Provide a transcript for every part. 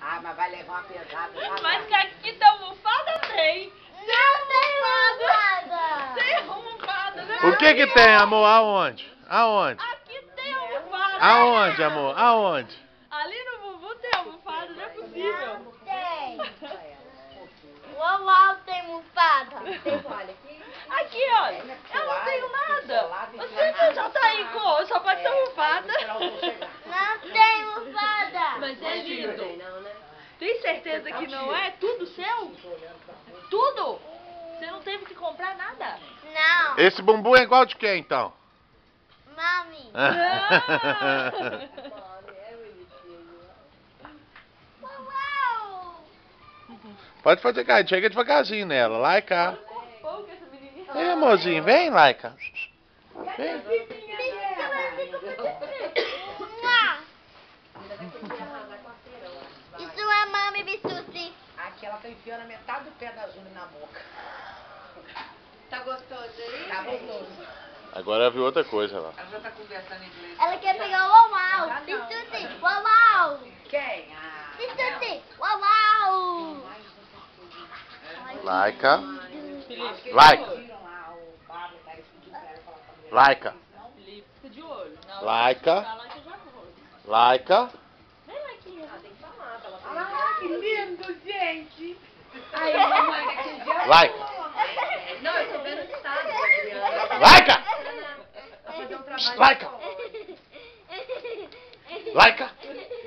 Ah, mas vai levar uma pesada. Mas que aqui tem almofada, tem. Não tem almofada. Tem almofada, né? O que tem, amor? Aonde? Aonde? Aqui tem almofada. Aonde, amor? Aonde? Ali no bumbum tem almofada, não é possível. Não tem. Uau, tem almofada. Aqui, olha, eu não tenho nada. Você já tá aí com, só pode ter almofada. Não tem almofada. Mas é lindo. Tem certeza que não é tudo seu? Tudo? Você não teve que comprar nada? Não. Esse bumbum é igual de quem, então? Mami. Uau. Pode fazer, cara. Chega devagarzinho nela. Laika. Pouco essa menininha. Ei, amorzinho. Vem, Laika. Vem. Isso é mami Bissuti. Aqui ela tá enfiando a metade do pé da Júlia na boca. Tá gostoso aí? Tá gostoso. Agora eu vi outra coisa lá. Ela já tá conversando em inglês. Ela quer pegar o uau. Bissuti. Uau. Quem? Ah, Bissuti. Uau. Laika. Felipe, Laika. viram lá o Pablo, tá pediu pra ela falar pra mim. Laika. Felipe, fica de olho. Na hora Laika. que você falar, você já foi. Laika. Vem, Laiquinha. Ah, que lindo, gente! Aí, mamãe, naquele dia... Laika. Não, eu tô vendo o estado da criança. Laika. Vai fazer um trabalho. Laika. Laika.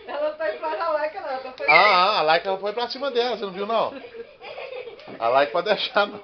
Ela tá indo pra Laika, não. Ela foi... A Laika foi pra cima dela. Você não viu, não? A Laika pode deixar, não.